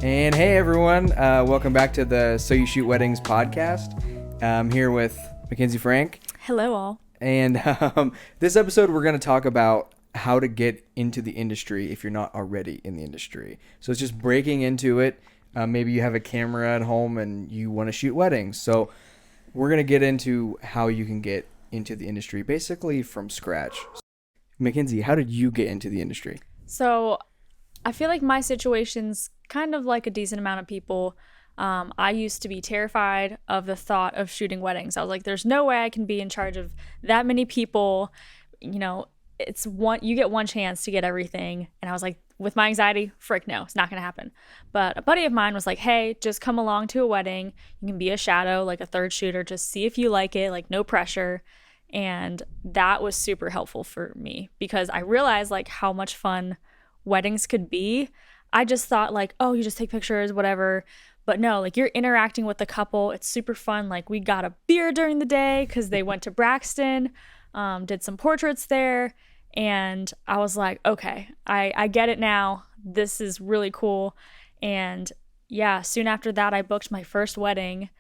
And hey everyone, welcome back to the So You Shoot Weddings podcast. I'm here with Mackenzie Frank. Hello all. And this episode we're going to talk about how to get into the industry if you're not already in the industry. So it's just breaking into it. Maybe you have a camera at home and you want to shoot weddings. So we're going to get into how you can get into the industry basically from scratch. Mackenzie, how did you get into the industry? So I feel like my situation's kind of like a decent amount of people. I used to be terrified of the thought of shooting weddings. I was like, there's no way I can be in charge of that many people. You know, you get one chance to get everything. And I was like, with my anxiety, frick no, it's not going to happen. But a buddy of mine was like, hey, just come along to a wedding. You can be a shadow, like a third shooter. Just see if you like it, like no pressure. And that was super helpful for me because I realized like how much fun weddings could be. I just thought like, oh, you just take pictures, whatever. But no, like you're interacting with the couple. It's super fun. Like we got a beer during the day because they went to Braxton, did some portraits there. And I was like, okay, I get it now. This is really cool. And yeah, soon after that, I booked my first wedding.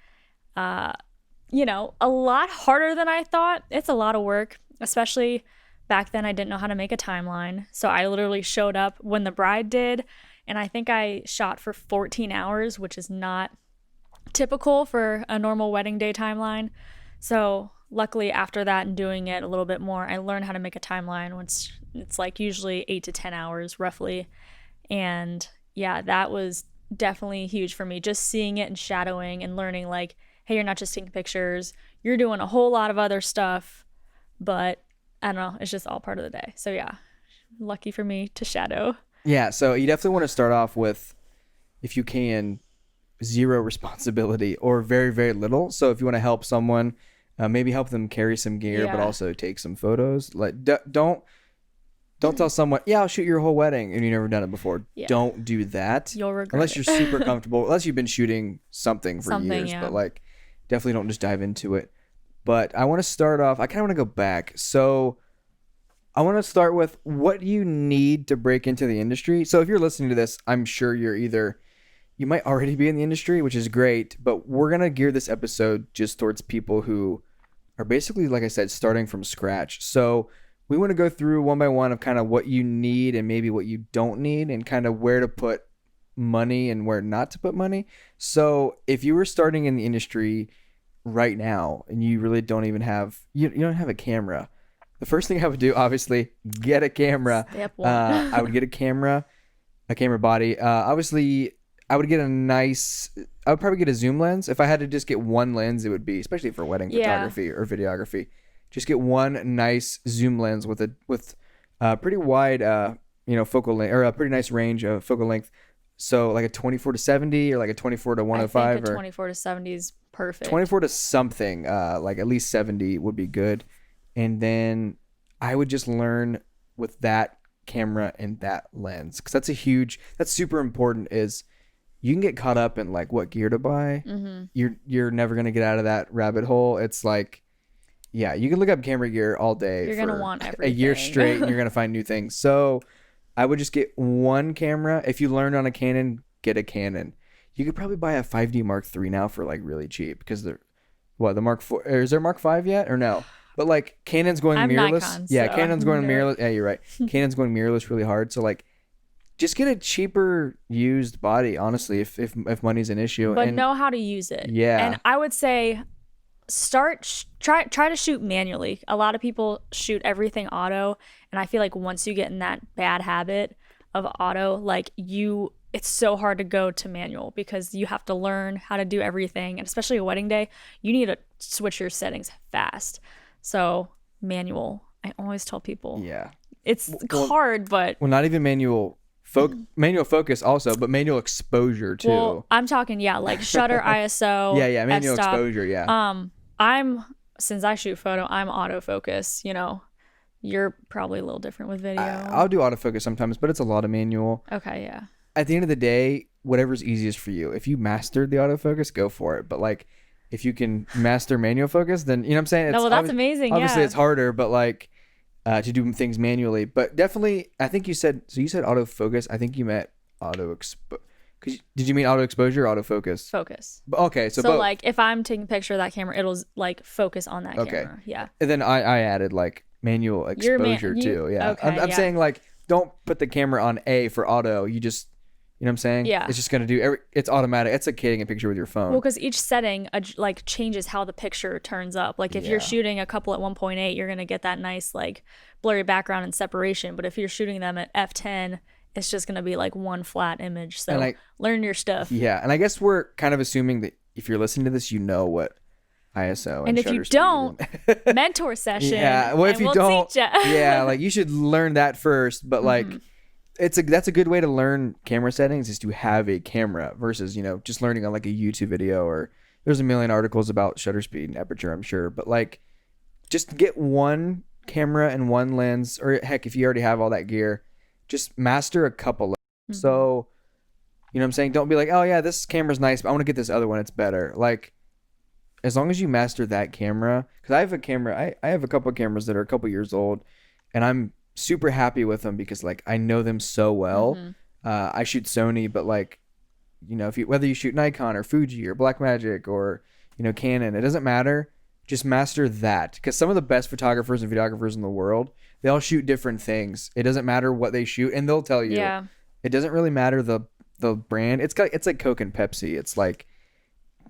A lot harder than I thought. It's a lot of work, especially back then I didn't know how to make a timeline. So I literally showed up when the bride did. And I think I shot for 14 hours, which is not typical for a normal wedding day timeline. So luckily after that and doing it a little bit more, I learned how to make a timeline, which it's like usually 8 to 10 hours roughly. And yeah, that was definitely huge for me. Just seeing it and shadowing and learning like, hey, you're not just taking pictures, you're doing a whole lot of other stuff, but I don't know, it's just all part of the day. So yeah, lucky for me to shadow. Yeah, so you definitely want to start off with, if you can, zero responsibility or very, very little. So if you want to help someone, maybe help them carry some gear, but also take some photos. Like don't tell someone, yeah, I'll shoot your whole wedding and you've never done it before. Yeah. Don't do that. You'll regret unless it. You're super comfortable, unless you've been shooting something for years. Yeah. But like, definitely don't just dive into it. But I want to start off, I kind of want to go back. So I want to start with what you need to break into the industry. So if you're listening to this, I'm sure you might already be in the industry, which is great, but we're going to gear this episode just towards people who are basically, like I said, starting from scratch. So we want to go through one by one of kind of what you need and maybe what you don't need and kind of where to put money and where not to put money. So if you were starting in the industry right now and you really don't even have, you don't have a camera, the first thing I would do, obviously, get a camera. Step one. I would get a camera body. Obviously, I would probably get a zoom lens. If I had to just get one lens, it would be, especially for wedding photography or videography, just get one nice zoom lens with a pretty wide, focal length, or a pretty nice range of focal length. So like a 24 to 70 or like a 24 to 105. I think a 24 to 70 is perfect. 24 to something, like at least 70 would be good. And then I would just learn with that camera and that lens, because that's super important. Is you can get caught up in like what gear to buy. Mm-hmm. You're never going to get out of that rabbit hole. It's like, yeah, you can look up camera gear all day. You're going to want everything. A year straight and you're going to find new things. So I would just get one camera. If you learned on a Canon, get a Canon. You could probably buy a 5D Mark III now for like really cheap, because the Mark IV, is there Mark V yet or no? But like Canon's going mirrorless. Nikon, yeah, so Canon's going mirrorless. Yeah, you're right. Canon's going mirrorless really hard. So like, just get a cheaper used body, honestly, if money's an issue. But know how to use it. Yeah. And I would say try to shoot manually. A lot of people shoot everything auto, and I feel like once you get in that bad habit of auto, like it's so hard to go to manual because you have to learn how to do everything, and especially a wedding day, you need to switch your settings fast. So manual, I always tell people. Yeah. It's hard, but not even manual focus also, but manual exposure too. Well, I'm talking like shutter, ISO. Yeah, manual f-stop. Exposure, yeah. Since I shoot photo, I'm autofocus, You're probably a little different with video. I'll do autofocus sometimes, but it's a lot of manual. Okay, yeah. At the end of the day, whatever's easiest for you. If you mastered the autofocus, go for it. But like, if you can master manual focus, then you know what I'm saying? Well, that's amazing. Obviously, it's harder, but like to do things manually. But definitely, I think you said autofocus. I think you meant Did you mean auto exposure or autofocus? Focus. Okay, so So both. like if I'm taking a picture of that camera, it'll like focus on that Okay. camera. Yeah. And then I added like manual exposure too. Yeah. Okay. I'm yeah. saying like don't put the camera on A for auto. You just, you know what I'm saying? Yeah. It's just going to do it's automatic. It's like taking a picture with your phone. Well, because each setting like changes how the picture turns up. Like if you're Yeah. shooting a couple at 1.8, you're gonna get that nice like blurry background and separation. But if you're shooting them at f10, it's just gonna be like one flat image. So And learn your stuff. yeah. And I guess we're kind of assuming that if you're listening to this, you know what ISO and And if you shutter speed don't, mentor session. yeah. Well, if and you we'll don't, teach ya. yeah, like you should learn that first. But like, that's a good way to learn camera settings, is to have a camera versus, you know, just learning on like a YouTube video, or there's a million articles about shutter speed and aperture, I'm sure. But like, just get one camera and one lens, or heck, if you already have all that gear, just master a couple. So, you know what I'm saying? Don't be like, oh yeah, this camera's nice, but I want to get this other one. It's better. Like, as long as you master that camera, because I have a camera, I have a couple of cameras that are a couple years old, and I'm super happy with them because like I know them so well. I shoot Sony, but like, you know, whether you shoot Nikon or Fuji or Blackmagic or, you know, Canon, it doesn't matter. Just master that, because some of the best photographers and videographers in the world, they all shoot different things. It doesn't matter what they shoot, and they'll tell you. Yeah. It doesn't really matter the brand. It's like Coke and Pepsi. It's like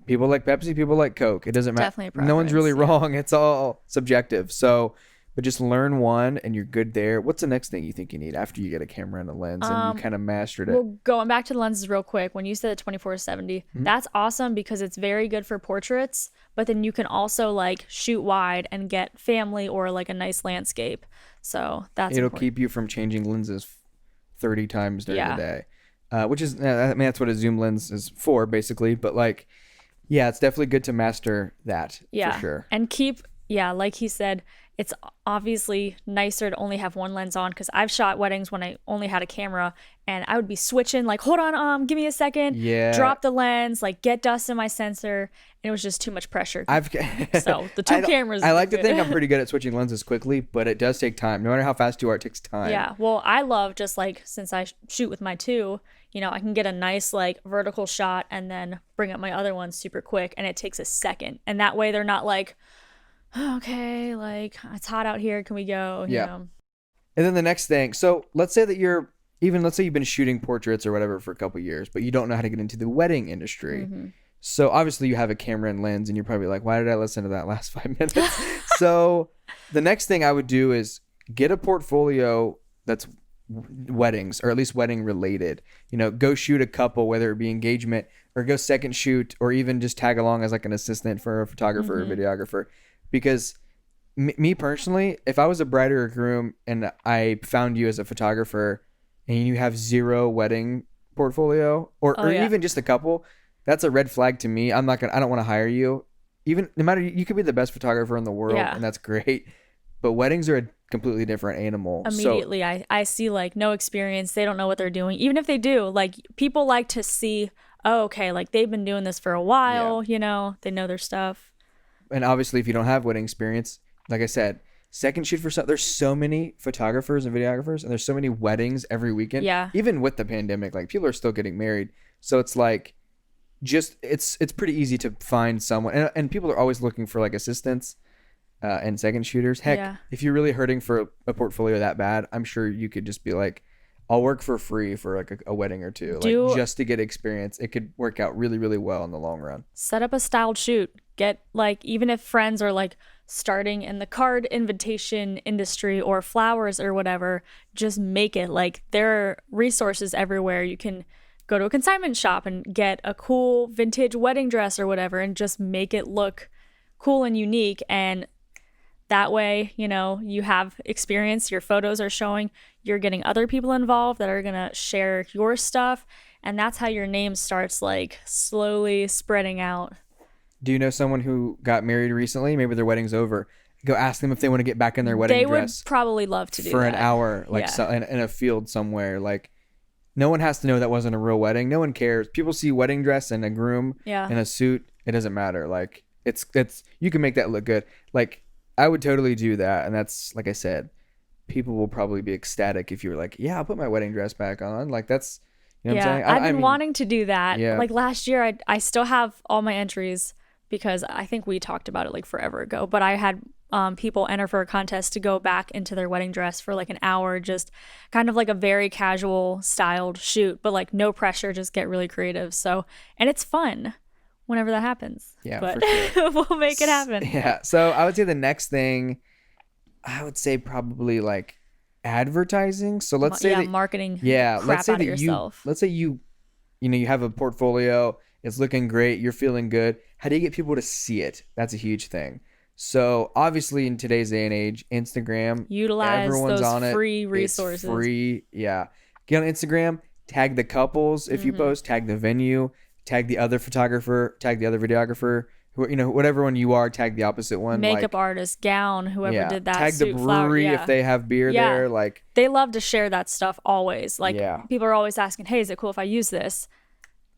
people like Pepsi, people like Coke. It doesn't matter. Definitely a No one's really preference, yeah. wrong. It's all subjective. So, but just learn one and you're good there. What's the next thing you think you need after you get a camera and a lens and you kind of mastered it? Well, going back to the lenses real quick, when you said the 24-70, that's awesome because it's very good for portraits, but then you can also like shoot wide and get family or like a nice landscape. So that's It'll important. keep you from changing lenses 30 times during Yeah. the day, which is, I mean, that's what a zoom lens is for basically. But like, yeah, it's definitely good to master that Yeah. for sure. And like he said, it's obviously nicer to only have one lens on because I've shot weddings when I only had a camera and I would be switching like, hold on, give me a second, Yeah. drop the lens, like get dust in my sensor. And it was just too much pressure. So the two cameras. I like to good. think I'm pretty good at switching lenses quickly, but it does take time. No matter how fast you are, it takes time. Yeah. Well, I love just like since I shoot with my two, you know, I can get a nice like vertical shot and then bring up my other one super quick and it takes a second. And that way they're not like, oh, okay, like it's hot out here. Can we go? You Yeah. know? And then the next thing, so let's say you've been shooting portraits or whatever for a couple years, but you don't know how to get into the wedding industry. So obviously you have a camera and lens and you're probably like, why did I listen to that last 5 minutes? So the next thing I would do is get a portfolio that's weddings, or at least wedding related. You know, go shoot a couple, whether it be engagement or go second shoot, or even just tag along as like an assistant for a photographer or videographer. Because me personally, if I was a bride or a groom and I found you as a photographer and you have zero wedding portfolio or yeah. even just a couple, that's a red flag to me. I don't want to hire you. Even no matter, you could be the best photographer in the world and that's great, but weddings are a completely different animal. Immediately, I see like no experience. They don't know what they're doing. Even if they do, like people like to see, oh, okay, like they've been doing this for a while, you know, they know their stuff. And obviously if you don't have wedding experience, like I said, second shoot for some, there's so many photographers and videographers and there's so many weddings every weekend. Yeah. Even with the pandemic, like people are still getting married. So it's like, it's pretty easy to find someone, and people are always looking for like assistants and second shooters. Heck, if you're really hurting for a portfolio that bad, I'm sure you could just be like, I'll work for free for like a wedding or two, like just to get experience. It could work out really, really well in the long run. Set up a styled shoot. Get like, even if friends are like starting in the card invitation industry or flowers or whatever, just make it. Like there are resources everywhere. You can go to a consignment shop and get a cool vintage wedding dress or whatever and just make it look cool and unique. And that way, you know, you have experience, your photos are showing, you're getting other people involved that are going to share your stuff. And that's how your name starts like slowly spreading out. Do you know someone who got married recently? Maybe their wedding's over. Go ask them if they want to get back in their wedding dress. They would probably love to do for that. an hour, like in a field somewhere. Like, no one has to know that wasn't a real wedding. No one cares. People see wedding dress and a groom in a suit. It doesn't matter. Like, it's you can make that look good. Like, I would totally do that. And that's, like I said, people will probably be ecstatic if you were like, yeah, I'll put my wedding dress back on. Like, that's, You know what I'm saying? I've I been mean, wanting to do that. yeah. Like last year, I still have all my entries because I think we talked about it like forever ago. But I had people enter for a contest to go back into their wedding dress for like an hour, just kind of like a very casual styled shoot, but like no pressure, just get really creative. So, and it's fun whenever that happens. Yeah, But for sure. we'll make it happen. Yeah. So I would say the next thing, I would say probably like advertising. So let's say Yeah, that, marketing yeah, let's crap say out of that yourself. let's say you have a portfolio, it's looking great, you're feeling good. How do you get people to see it? That's a huge thing. So obviously in today's day and age, Instagram, Utilize everyone's those on it. free It's resources. free. Yeah. Get on Instagram, tag the couples if you post, tag the venue, tag the other photographer, tag the other videographer, whatever one you are, tag the opposite one. Makeup Like, artist, gown, whoever yeah, did that, tag the suit, flower. brewery if Yeah. they have beer Yeah. there. Like, They love to share that stuff always. Like yeah. people are always asking, "Hey, is it cool if I use this?"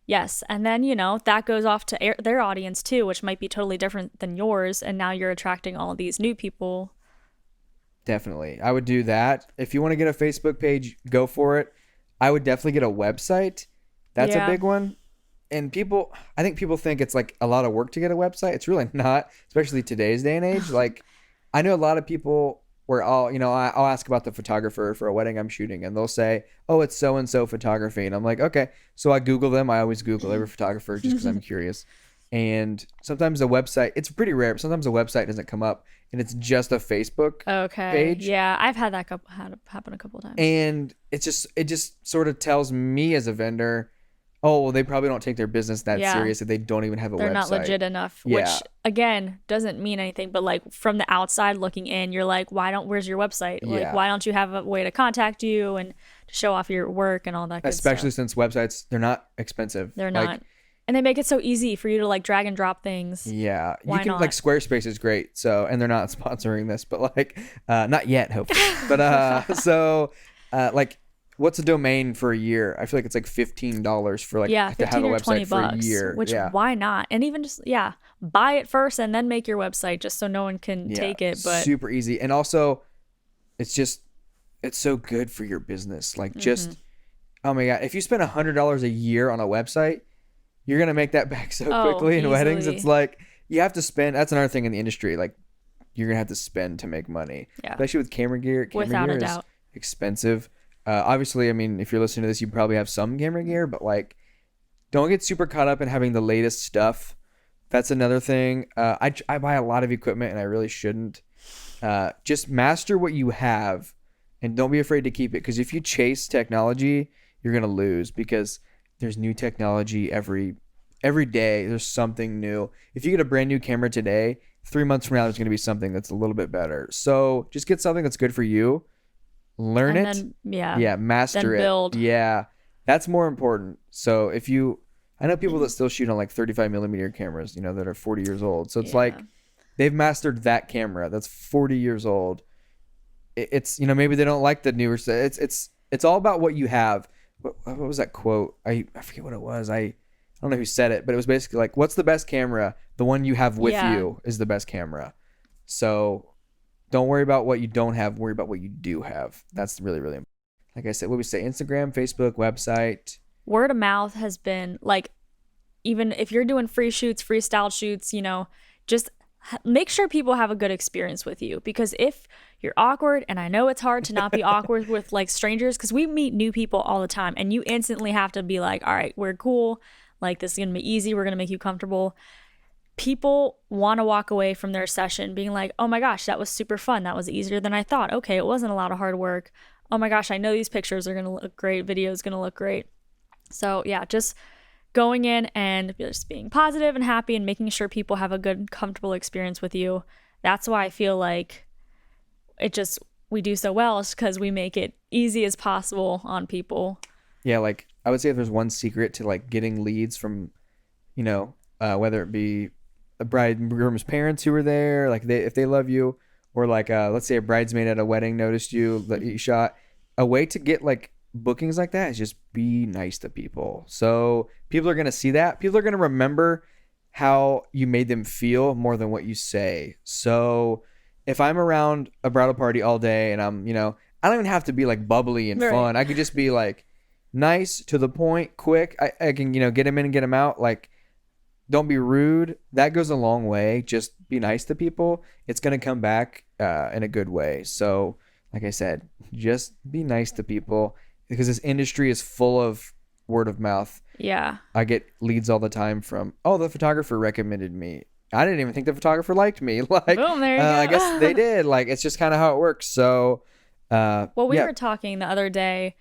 Yes. And then, that goes off to their audience too, which might be totally different than yours, and now you're attracting all these new people. Definitely. I would do that. If you want to get a Facebook page, go for it. I would definitely get a website. That's a Yeah. big one. And I think people think it's like a lot of work to get a website. It's really not, especially today's day and age. Like, I know a lot of people where I'll ask about the photographer for a wedding I'm shooting, and they'll say, "Oh, it's so and so photography," and I'm like, "Okay." So I Google them. I always Google every photographer just because I'm curious. And sometimes a website, it's pretty rare, but sometimes a website doesn't come up, and it's just a Facebook Okay. page. Yeah, I've had that happen a couple of times. And it just sort of tells me as a vendor, oh, well, they probably don't take their business that Yeah. serious if they don't even have a They're website. not legit enough, Yeah. which again doesn't mean anything, but like from the outside looking in, you're like, where's your website? Like, Yeah. why don't you have a way to contact you and to show off your work and all that good Especially stuff? since websites, they're not expensive. They're Like, not. And they make it so easy for you to like drag and drop things. yeah, Why you can not? like Squarespace is great. So, and they're not sponsoring this, but like, not yet, hopefully. But like, what's a domain for a year? I feel like it's like $15 for like Yeah, to have 15 a or website 20 for a bucks. year. Which Yeah. why not? And even just buy it first and then make your website just so no one can Yeah, take it. But super easy. And also, it's so good for your business. Like, just oh my god, if you spend $100 a year on a website, you're gonna make that back so Oh, quickly in weddings. easily. It's like you have to spend. That's another thing in the industry. Like, you're gonna have to spend to make money, Yeah. especially with camera gear. Camera Without gear a is doubt. expensive. Obviously, I mean, if you're listening to this, you probably have some camera gear, but like, don't get super caught up in having the latest stuff. That's another thing. I buy a lot of equipment, and I really shouldn't. Just master what you have, and don't be afraid to keep it. Because if you chase technology, you're gonna lose. Because there's new technology every day. There's something new. If you get a brand new camera today, 3 months from now, there's gonna be something that's a little bit better. So just get something that's good for you. Learn and it. then Yeah, master then it. build. Yeah, that's more important. So I know people that still shoot on like 35 millimeter cameras, that are 40 years old. So it's like they've mastered that camera that's 40 years old. It's maybe they don't like the newer stuff. It's all about what you have. What was that quote? I forget what it was. I don't know who said it, but it was basically like, what's the best camera? The one you have with you is the best camera. So don't worry about what you don't have. Worry about what you do have. That's really, really important. Like I said, what we say, Instagram, Facebook, website. Word of mouth has been like, even if you're doing free shoots, freestyle shoots, just make sure people have a good experience with you. Because if you're awkward, and I know it's hard to not be awkward with like strangers, because we meet new people all the time, and you instantly have to be like, all right, we're cool. Like, this is going to be easy. We're going to make you comfortable. People want to walk away from their session being like, oh my gosh, that was super fun. That was easier than I thought. Okay, it wasn't a lot of hard work. Oh my gosh, I know these pictures are going to look great. Video is going to look great. So yeah, just going in and just being positive and happy and making sure people have a good, comfortable experience with you. That's why I feel like we do so well, is because we make it easy as possible on people. Yeah, like I would say if there's one secret to like getting leads from, whether it be a bride and groom's parents who were there, like if they love you, or like let's say a bridesmaid at a wedding noticed you that you shot, a way to get like bookings like that is just be nice to people. So people are gonna see that. People are gonna remember how you made them feel more than what you say. So if I'm around a bridal party all day and I'm, I don't even have to be like bubbly and Right. fun. I could just be like, nice, to the point, quick. I can, get him in and get him out. Like, don't be rude. That goes a long way. Just be nice to people. It's going to come back in a good way. So, like I said, just be nice to people, because this industry is full of word of mouth. Yeah. I get leads all the time from, oh, the photographer recommended me. I didn't even think the photographer liked me. Like, Boom, there you go. I guess they did. Like, it's just kind of how it works. So, well, we were talking the other day,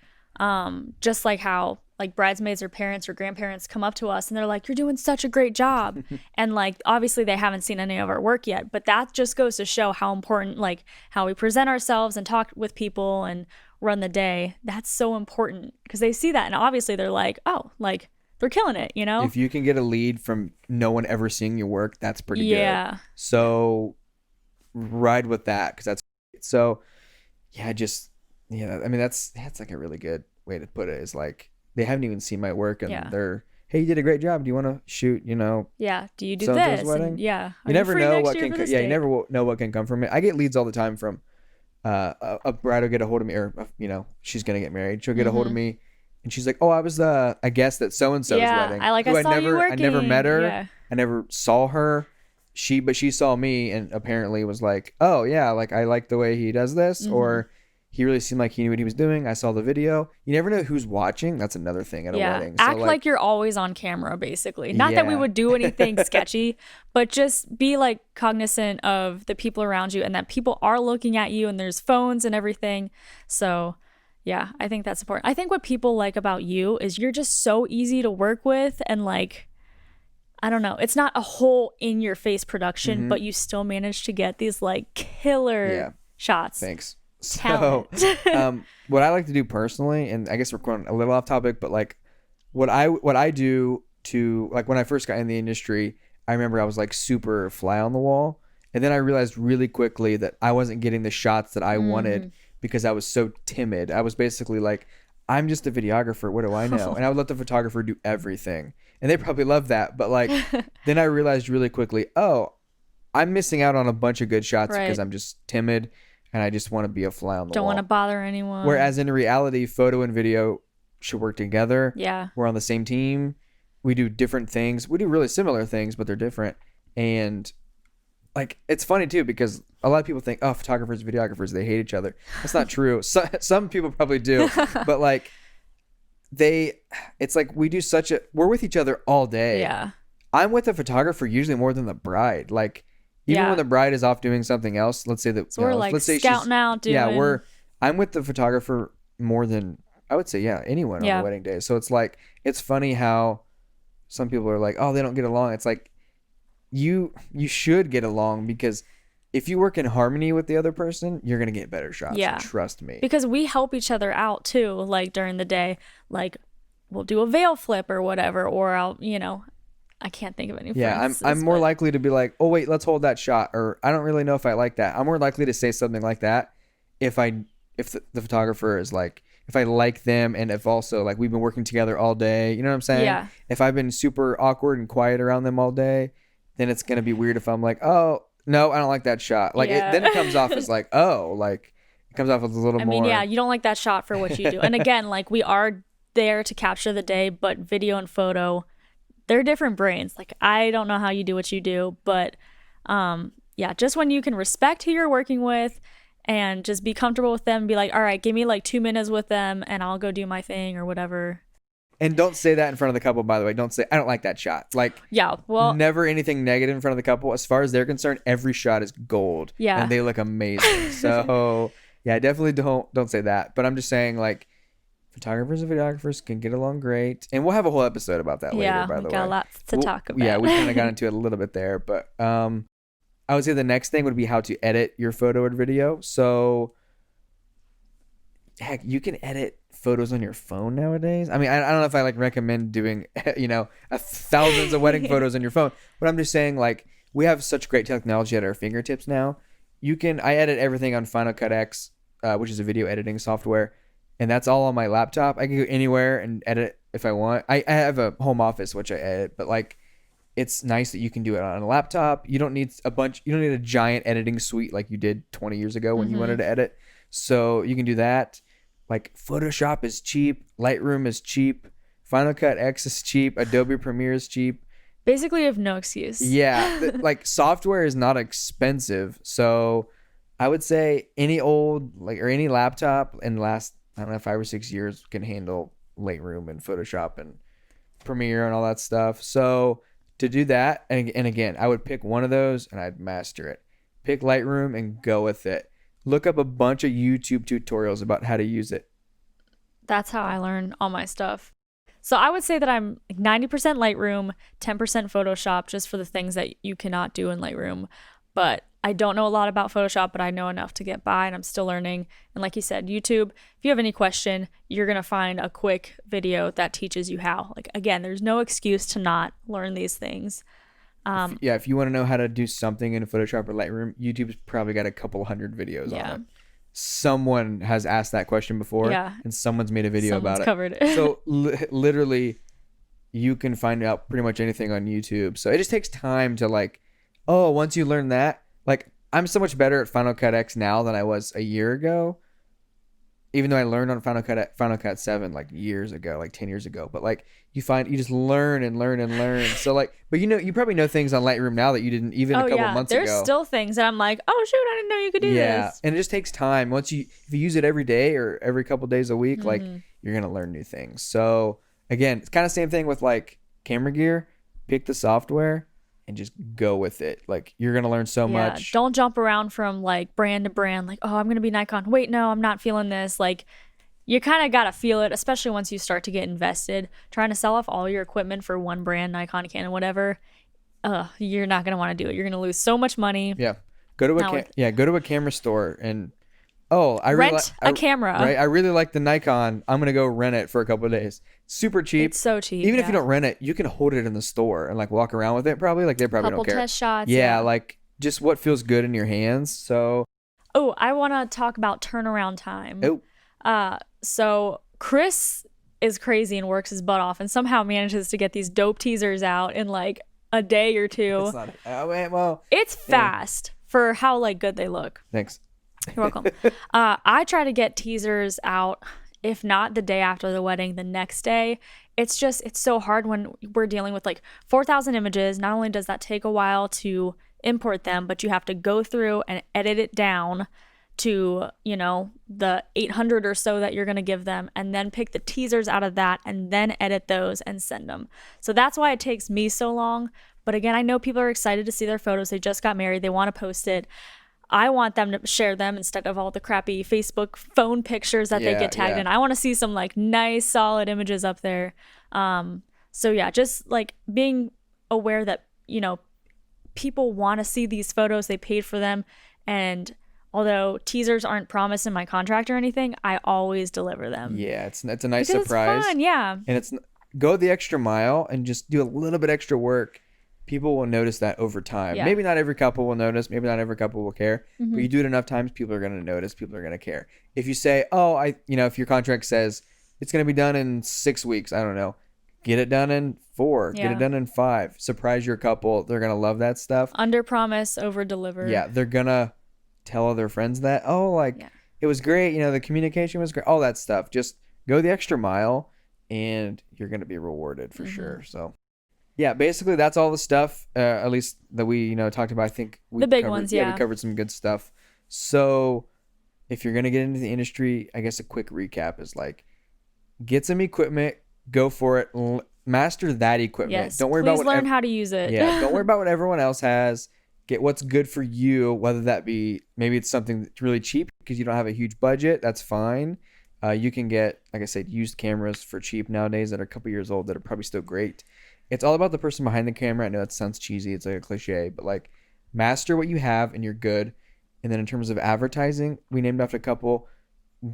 just like how like bridesmaids or parents or grandparents come up to us and they're like, you're doing such a great job. And like, obviously they haven't seen any of our work yet, but that just goes to show how important, like how we present ourselves and talk with people and run the day. That's so important, because they see that and obviously they're like, oh, like they're killing it, If you can get a lead from no one ever seeing your work, that's pretty good. So ride with that, because that's so. Yeah, I mean, that's like a really good way to put it. Is like, they haven't even seen my work and they're, hey, you did a great job. Do you want to shoot? Yeah. Do you do this? Wedding? And you never know what can. Yeah, you never know what can come from it. I get leads all the time from a bride will get a hold of me, or she's gonna get married. She'll get a hold of me, and she's like, oh, I was a guest at so and so's wedding. I saw you working. I never met her. Yeah. I never saw her. But she saw me and apparently was like, oh yeah, like I like the way he does this, or he really seemed like he knew what he was doing. I saw the video. You never know who's watching. That's another thing at a wedding. So act like you're always on camera, basically. Not that we would do anything sketchy, but just be like cognizant of the people around you and that people are looking at you and there's phones and everything. So yeah, I think that's important. I think what people like about you is you're just so easy to work with, and like, I don't know, it's not a whole in-your-face production, but you still manage to get these like killer shots. Thanks. Talent. So, what I like to do personally, and I guess we're going a little off topic, but like what I do to, like, when I first got in the industry, I remember I was like super fly on the wall, and then I realized really quickly that I wasn't getting the shots that I wanted because I was so timid. I was basically like, I'm just a videographer. What do I know? And I would let the photographer do everything. And they probably love that. But like, then I realized really quickly, oh, I'm missing out on a bunch of good shots because I'm just timid and I just want to be a fly on the wall. Don't want to bother anyone. Whereas in reality, photo and video should work together. Yeah. We're on the same team. We do different things. We do really similar things, but they're different. And like, it's funny too, because a lot of people think, oh, photographers and videographers, they hate each other. That's not true. Some people probably do, but like it's like we're with each other all day. Yeah. I'm with the photographer usually more than the bride. Like, even when the bride is off doing something else, let's say that, so we're like scouting out, doing. Yeah, I'm with the photographer more than, I would say, anyone on the wedding day. So it's like, it's funny how some people are like, oh, they don't get along. It's like, you should get along, because if you work in harmony with the other person, you're going to get better shots. Yeah. Trust me. Because we help each other out too. Like during the day, like we'll do a veil flip or whatever, or I'll, I can't think of any. Yeah, I'm more likely to be like, oh wait, let's hold that shot, or I don't really know if I like that. I'm more likely to say something like that if the photographer is like, if I like them, and if also like we've been working together all day. You know what I'm saying? Yeah. If I've been super awkward and quiet around them all day, then it's gonna be weird if I'm like, oh no, I don't like that shot. Like then it comes off as like, oh, like it comes off as a little more. I mean, yeah, you don't like that shot for what you do. And again, like, we are there to capture the day, but video and photo, they're different brains. Like, I don't know how you do what you do, but yeah, just when you can respect who you're working with and just be comfortable with them and be like, all right, give me like 2 minutes with them and I'll go do my thing or whatever. And don't say that in front of the couple, by the way. Don't say, I don't like that shot. Like, yeah, well, never anything negative in front of the couple. As far as they're concerned, every shot is gold. Yeah. And they look amazing. So yeah, definitely don't say that. But I'm just saying, like, photographers and videographers can get along great. And we'll have a whole episode about that later, by the way. Yeah, we got lots to talk about. Yeah, we kind of got into it a little bit there. But I would say the next thing would be how to edit your photo or video. So, heck, you can edit photos on your phone nowadays. I mean, I don't know if I like recommend doing, thousands of wedding photos on your phone, but I'm just saying, like, we have such great technology at our fingertips now. I edit everything on Final Cut X, which is a video editing software, and that's all on my laptop. I can go anywhere and edit if I want. I have a home office, which I edit, but like, it's nice that you can do it on a laptop. You don't need a giant editing suite like you did 20 years ago when you wanted to edit. So you can do that. Like Photoshop is cheap, Lightroom is cheap, Final Cut X is cheap, Adobe Premiere is cheap. Basically, you have no excuse. Yeah, like software is not expensive. So I would say any old like or any laptop in the last, I don't know, 5 or 6 years can handle Lightroom and Photoshop and Premiere and all that stuff. So to do that, and again, I would pick one of those and I'd master it. Pick Lightroom and go with it. Look up a bunch of YouTube tutorials about how to use it. That's how I learn all my stuff. So I would say that I'm like 90% Lightroom, 10% Photoshop, just for the things that you cannot do in Lightroom. But I don't know a lot about Photoshop, but I know enough to get by, and I'm still learning. And like you said, YouTube, if you have any question, you're going to find a quick video that teaches you how. Like, again, there's no excuse to not learn these things. If you want to know how to do something in Photoshop or Lightroom, YouTube's probably got a couple hundred videos on it. Someone has asked that question before, and someone's made a video about it. Covered it. So literally, you can find out pretty much anything on YouTube. So it just takes time to like, once you learn that, like I'm so much better at Final Cut X now than I was a year ago. Even though I learned on Final Cut 7 like years ago, like 10 years ago, but like you just learn and learn and learn. So like, but you probably know things on Lightroom now that you didn't even a couple months ago. There's still things that I'm like, oh shoot, I didn't know you could do this. Yeah, and it just takes time. If you use it every day or every couple days a week, like you're gonna learn new things. So again, it's kind of same thing with like camera gear. Pick the software and just go with it. Like you're gonna learn so much. Don't jump around from like brand to brand. Like, oh, I'm gonna be Nikon. Wait, no, I'm not feeling this. Like, you kind of gotta feel it, especially once you start to get invested. Trying to sell off all your equipment for one brand, Nikon, Canon, whatever. You're not gonna want to do it. You're gonna lose so much money. Yeah, go to a camera store and rent a camera. Right, I really like the Nikon. I'm gonna go rent it for a couple of days. Super cheap. It's so cheap. Even if you don't rent it, you can hold it in the store and like walk around with it. Probably like they probably couple don't care. Test shots. Yeah, like just what feels good in your hands. So. Oh, I want to talk about turnaround time. So Chris is crazy and works his butt off and somehow manages to get these dope teasers out in like a day or two. It's fast for how like good they look. Thanks. You're welcome. I try to get teasers out, if not the day after the wedding, the next day. It's so hard when we're dealing with like 4,000 images. Not only does that take a while to import them, but you have to go through and edit it down to, the 800 or so that you're going to give them, and then pick the teasers out of that and then edit those and send them. So that's why it takes me so long. But again, I know people are excited to see their photos. They just got married. They want to post it. I want them to share them instead of all the crappy Facebook phone pictures that they get tagged in. I want to see some like nice, solid images up there. So yeah, just like being aware that, people want to see these photos. They paid for them. And although teasers aren't promised in my contract or anything, I always deliver them. Yeah, it's a nice because surprise. It's fun, yeah. And go the extra mile and just do a little bit extra work. People will notice that over time. Yeah. Maybe not every couple will notice. Maybe not every couple will care. But you do it enough times, people are going to notice. People are going to care. If you say, if your contract says it's going to be done in 6 weeks, I don't know. Get it done in 4. Yeah. Get it done in 5. Surprise your couple. They're going to love that stuff. Under promise, over deliver. Yeah. They're going to tell other friends that, it was great. The communication was great. All that stuff. Just go the extra mile and you're going to be rewarded for sure. So. Yeah, basically that's all the stuff, at least that we, talked about. I think the big ones, we covered some good stuff. So if you're going to get into the industry, I guess a quick recap is like, get some equipment, go for it, master that equipment. Yes, don't worry please learn how to use it. Yeah, don't worry about what everyone else has. Get what's good for you, whether that be, maybe it's something that's really cheap because you don't have a huge budget. That's fine. You can get, like I said, used cameras for cheap nowadays that are a couple years old that are probably still great. It's all about the person behind the camera. I know that sounds cheesy. It's like a cliche, but like master what you have and you're good. And then in terms of advertising, we named after a couple.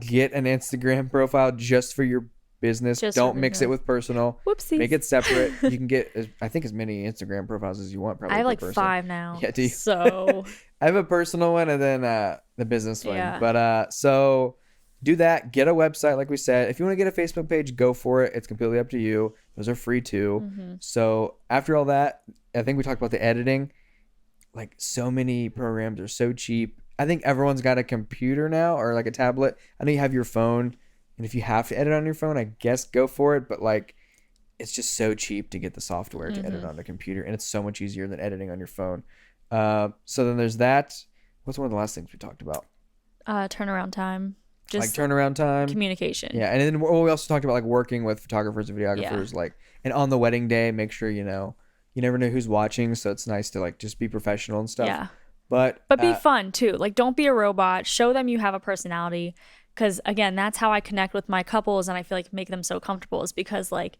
Get an Instagram profile just for your business. Don't mix it with personal. Whoopsies. Make it separate. You can get, I think, as many Instagram profiles as you want. Probably I have like 5 now. Yeah, do you? So I have a personal one and then the business one. Yeah. But so do that. Get a website, like we said. If you want to get a Facebook page, go for it. It's completely up to you. Those are free too. So after all that, I think we talked about the editing. Like so many programs are so cheap. I think everyone's got a computer now or like a tablet. I know you have your phone And if you have to edit on your phone, I guess go for it. But like, it's just so cheap to get the software to edit on a computer, and it's so much easier than editing on your phone. So then there's that. What's one of the last things we talked about? Turnaround time. Just Like turnaround time, communication. yeah. And then we also talked about like working with photographers and videographers, like, and on the wedding day, make sure you never know who's watching, so it's nice to like just be professional and stuff. Yeah. But be fun too. Like, don't be a robot. Show them you have a personality. Because again, that's how I connect with my couples, and I feel like make them so comfortable, is because like,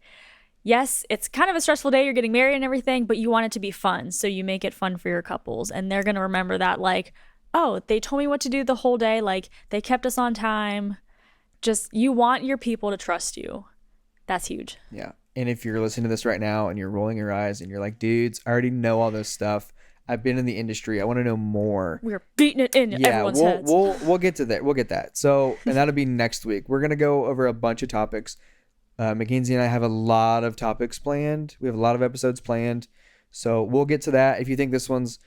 yes, it's kind of a stressful day. You're getting married and everything, but you want it to be fun. So you make it fun for your couples, and they're going to remember that, like, oh, they told me what to do the whole day. Like, they kept us on time. Just, you want your people to trust you. That's huge. Yeah. And if you're listening to this right now and you're rolling your eyes and you're like, dudes, I already know all this stuff. I've been in the industry. I want to know more. We're beating it in everyone's heads. We'll get to that. We'll get that. So, and that'll be next week. We're going to go over a bunch of topics. Mackenzie and I have a lot of topics planned. We have a lot of episodes planned. So we'll get to that. If you think this one's,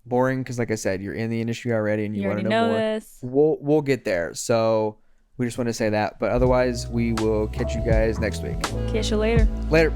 boring, because like I said, you're in the industry already and you want to know more. This. We'll get there. So we just want to say that. But otherwise, we will catch you guys next week. Catch you later. Later.